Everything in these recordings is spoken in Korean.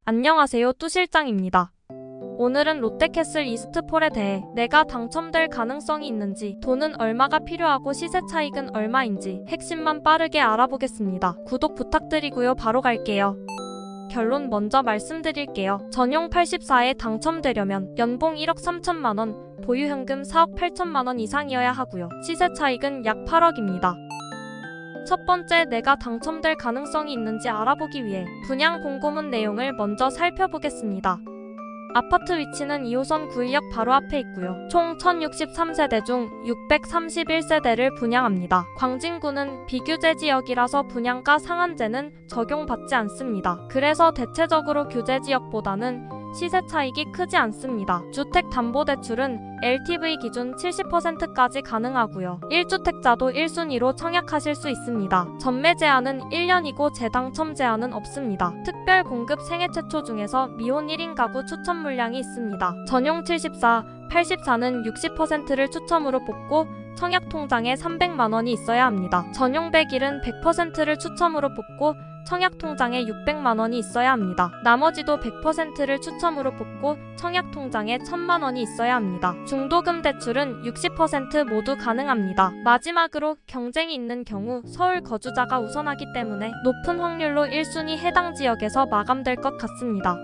안녕하세요, 뚜 실장입니다. 오늘은 롯데캐슬 이스트폴에 대해 내가 당첨될 가능성이 있는지, 돈은 얼마가 필요하고 시세 차익은 얼마인지 핵심만 빠르게 알아보겠습니다. 구독 부탁드리고요. 바로 갈게요. 결론 먼저 말씀드릴게요. 전용 84에 당첨되려면 연봉 1억 3천만원, 보유현금 4억 8천만원 이상이어야 하고요. 시세 차익은 약 8억입니다. 첫 번째, 내가 당첨될 가능성이 있는지 알아보기 위해 분양 공고문 내용을 먼저 살펴보겠습니다. 아파트 위치는 2호선 구의역 바로 앞에 있고요. 총 1063세대 중 631세대를 분양합니다. 광진구는 비규제 지역이라서 분양가 상한제는 적용받지 않습니다. 그래서 대체적으로 규제 지역보다는 시세 차익이 크지 않습니다. 주택담보대출은 LTV 기준 70%까지 가능하고요. 1주택자도 1순위로 청약하실 수 있습니다. 전매 제한은 1년이고 재당첨 제한은 없습니다. 특별 공급 생애 최초 중에서 미혼 1인 가구 추첨 물량이 있습니다. 전용 74, 84는 60%를 추첨으로 뽑고 청약 통장에 300만원이 있어야 합니다. 전용 101은 100%를 추첨으로 뽑고 청약 통장에 600만원이 있어야 합니다. 나머지도 100%를 추첨으로 뽑고 청약 통장에 1000만원이 있어야 합니다. 중도금 대출은 60% 모두 가능합니다. 마지막으로 경쟁이 있는 경우 서울 거주자가 우선하기 때문에 높은 확률로 1순위 해당 지역에서 마감될 것 같습니다.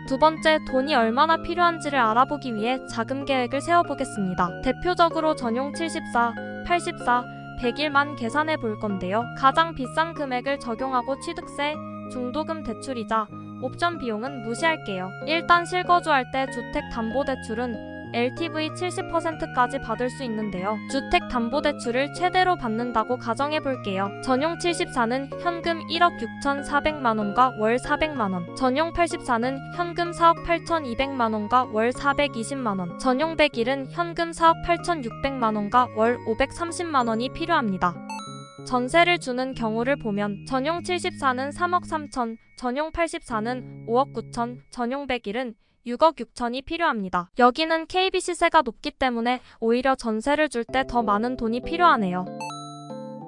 두 번째, 돈이 얼마나 필요한지를 알아보기 위해 자금 계획을 세워보겠습니다. 대표적으로 전용 74, 84, 100일만 계산해 볼 건데요. 가장 비싼 금액을 적용하고 취득세, 중도금 대출이자 옵션 비용은 무시할게요. 일단 실거주할 때 주택담보대출은 LTV 70%까지 받을 수 있는데요. 주택담보대출을 최대로 받는다고 가정해 볼게요. 전용 74는 현금 1억 6,400만원과 월 400만원, 전용 84는 현금 4억 8,200만원과 월 420만원, 전용 101은 현금 4억 8,600만원과 월 530만원이 필요합니다. 전세를 주는 경우를 보면 전용 74는 3억 3천, 전용 84는 5억 9천, 전용 101은 6억 6천이 필요합니다. 여기는 KB 시세가 높기 때문에 오히려 전세를 줄 때 더 많은 돈이 필요하네요.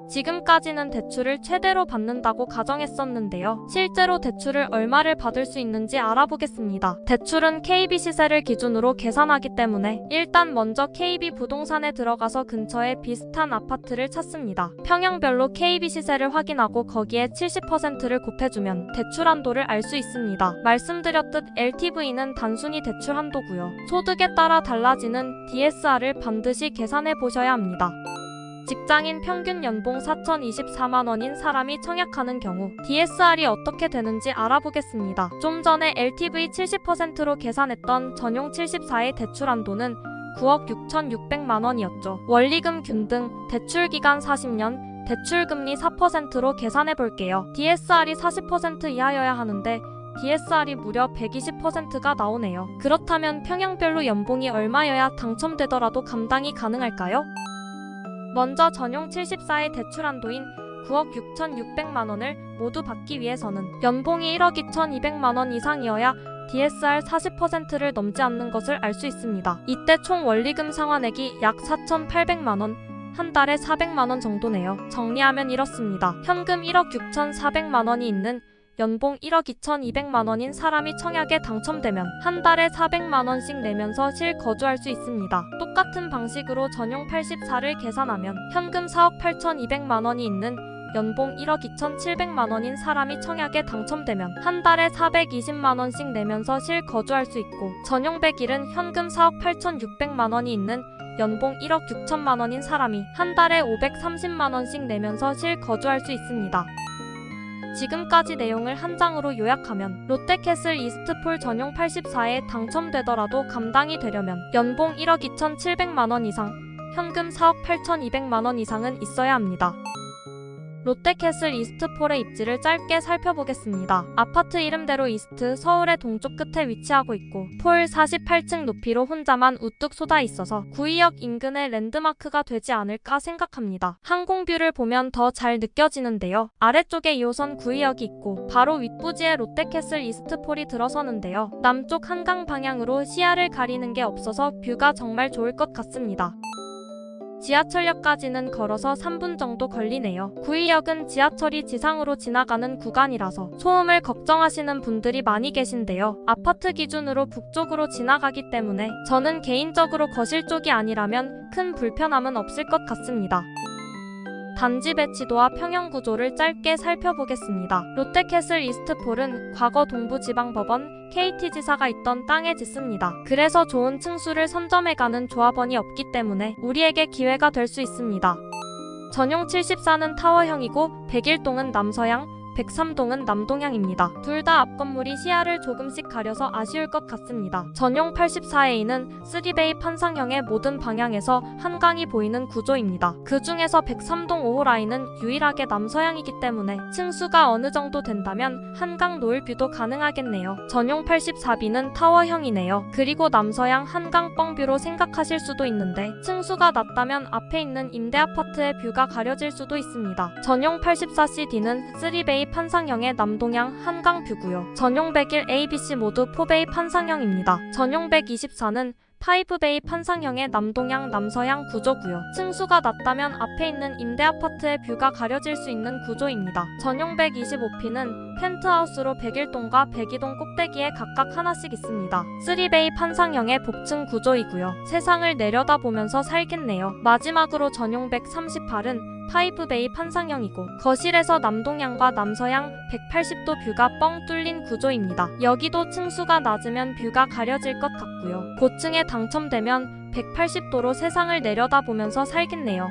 지금까지는 대출을 최대로 받는다고 가정했었는데요. 실제로 대출을 얼마를 받을 수 있는지 알아보겠습니다. 대출은 KB 시세를 기준으로 계산하기 때문에 일단 먼저 KB 부동산에 들어가서 근처에 비슷한 아파트를 찾습니다. 평형별로 KB 시세를 확인하고 거기에 70%를 곱해주면 대출 한도를 알 수 있습니다. 말씀드렸듯 LTV는 단순히 대출 한도고요. 소득에 따라 달라지는 DSR을 반드시 계산해 보셔야 합니다. 직장인 평균 연봉 4,024만원인 사람이 청약하는 경우 DSR이 어떻게 되는지 알아보겠습니다. 좀 전에 LTV 70%로 계산했던 전용 74의 대출 한도는 9억 6,600만원이었죠. 원리금 균등, 대출기간 40년, 대출금리 4%로 계산해 볼게요. DSR이 40% 이하여야 하는데 DSR이 무려 120%가 나오네요. 그렇다면 평형별로 연봉이 얼마여야 당첨되더라도 감당이 가능할까요? 먼저 전용 74의 대출 한도인 9억 6,600만원을 모두 받기 위해서는 연봉이 1억 2,200만원 이상이어야 DSR 40%를 넘지 않는 것을 알 수 있습니다. 이때 총 원리금 상환액이 약 4,800만원, 한 달에 400만원 정도네요. 정리하면 이렇습니다. 현금 1억 6,400만원이 있는 연봉 1억 2,200만원인 사람이 청약에 당첨되면 한 달에 400만원씩 내면서 실거주할 수 있습니다. 똑같은 방식으로 전용 84를 계산하면 현금 4억 8,200만원이 있는 연봉 1억 2,700만원인 사람이 청약에 당첨되면 한 달에 420만원씩 내면서 실거주할 수 있고, 전용 101은 현금 4억 8,600만원이 있는 연봉 1억 6천만원인 사람이 한 달에 530만원씩 내면서 실거주할 수 있습니다. 지금까지 내용을 한 장으로 요약하면 롯데캐슬 이스트폴 전용 84에 당첨되더라도 감당이 되려면 연봉 1억 2,700만원 이상, 현금 4억 8,200만원 이상은 있어야 합니다. 롯데캐슬 이스트폴의 입지를 짧게 살펴보겠습니다. 아파트 이름대로 이스트, 서울의 동쪽 끝에 위치하고 있고 폴 48층 높이로 혼자만 우뚝 솟아 있어서 구의역 인근의 랜드마크가 되지 않을까 생각합니다. 항공뷰를 보면 더 잘 느껴지는데요. 아래쪽에 2호선 구의역이 있고 바로 윗부지에 롯데캐슬 이스트폴이 들어서는데요. 남쪽 한강 방향으로 시야를 가리는 게 없어서 뷰가 정말 좋을 것 같습니다. 지하철역까지는 걸어서 3분 정도 걸리네요. 구의역은 지하철이 지상으로 지나가는 구간이라서 소음을 걱정하시는 분들이 많이 계신데요. 아파트 기준으로 북쪽으로 지나가기 때문에 저는 개인적으로 거실 쪽이 아니라면 큰 불편함은 없을 것 같습니다. 단지 배치도와 평형 구조를 짧게 살펴보겠습니다. 롯데캐슬 이스트폴은 과거 동부지방법원 KT지사가 있던 땅에 짓습니다. 그래서 좋은 층수를 선점해가는 조합원이 없기 때문에 우리에게 기회가 될 수 있습니다. 전용 74는 타워형이고 101동은 남서향, 103동은 남동향입니다. 둘 다 앞건물이 시야를 조금씩 가려서 아쉬울 것 같습니다. 전용 84A는 3베이 판상형의 모든 방향에서 한강이 보이는 구조입니다. 그 중에서 103동 5호 라인은 유일하게 남서향이기 때문에 층수가 어느 정도 된다면 한강 노을뷰도 가능하겠네요. 전용 84B는 타워형이네요. 그리고 남서향 한강 뻥뷰로 생각하실 수도 있는데 층수가 낮다면 앞에 있는 임대아파트의 뷰가 가려질 수도 있습니다. 전용 84CD는 3베이 판상형의 남동향 한강뷰고요. 전용 101 ABC 모두 4베이 판상형입니다. 전용 124는 5베이 판상형의 남동향 남서향 구조고요. 층수가 낮다면 앞에 있는 임대아파트의 뷰가 가려질 수 있는 구조입니다. 전용 125P는 펜트하우스로 101동과 102동 꼭대기에 각각 하나씩 있습니다. 3베이 판상형의 복층 구조이고요. 세상을 내려다보면서 살겠네요. 마지막으로 전용 138은 5베이 판상형이고 거실에서 남동향과 남서향 180도 뷰가 뻥 뚫린 구조입니다. 여기도 층수가 낮으면 뷰가 가려질 것 같고요. 고층에 당첨되면 180도로 세상을 내려다보면서 살겠네요.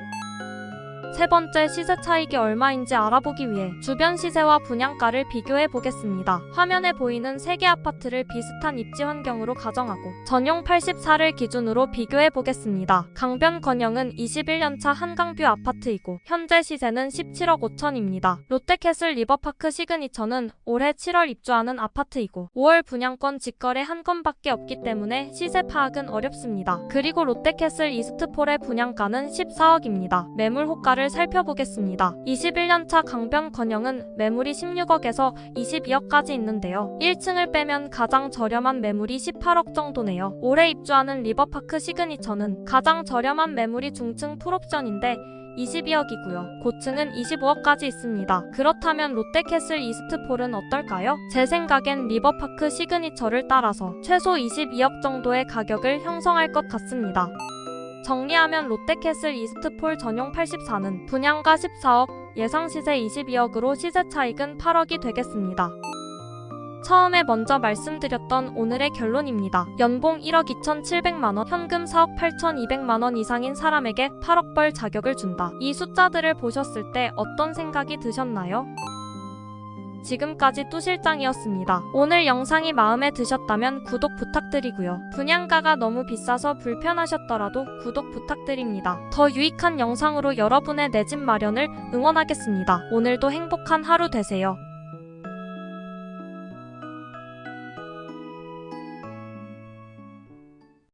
세 번째, 시세 차익이 얼마인지 알아보기 위해 주변 시세와 분양가를 비교해 보겠습니다. 화면에 보이는 3개 아파트를 비슷한 입지 환경으로 가정하고 전용 84를 기준으로 비교해 보겠습니다. 강변 건영은 21년차 한강뷰 아파트이고 현재 시세는 17억 5천입니다. 롯데캐슬 리버파크 시그니처는 올해 7월 입주하는 아파트이고 5월 분양권 직거래 한 건밖에 없기 때문에 시세 파악은 어렵습니다. 그리고 롯데캐슬 이스트폴의 분양가는 14억입니다. 매물 호가를 살펴보겠습니다. 21년차 강변 건영은 매물이 16억에서 22억까지 있는데요. 1층을 빼면 가장 저렴한 매물이 18억 정도네요. 올해 입주하는 리버파크 시그니처는 가장 저렴한 매물이 중층 풀옵션인데 22억이고요. 고층은 25억까지 있습니다. 그렇다면 롯데캐슬 이스트폴은 어떨까요? 제 생각엔 리버파크 시그니처를 따라서 최소 22억 정도의 가격을 형성할 것 같습니다. 정리하면 롯데캐슬 이스트폴 전용 84는 분양가 14억, 예상 시세 22억으로 시세 차익은 8억이 되겠습니다. 처음에 먼저 말씀드렸던 오늘의 결론입니다. 연봉 1억 2,700만원, 현금 4억 8,200만원 이상인 사람에게 8억 벌 자격을 준다. 이 숫자들을 보셨을 때 어떤 생각이 드셨나요? 지금까지 뚜실장이었습니다. 오늘 영상이 마음에 드셨다면 구독 부탁드리고요. 분양가가 너무 비싸서 불편하셨더라도 구독 부탁드립니다. 더 유익한 영상으로 여러분의 내 집 마련을 응원하겠습니다. 오늘도 행복한 하루 되세요.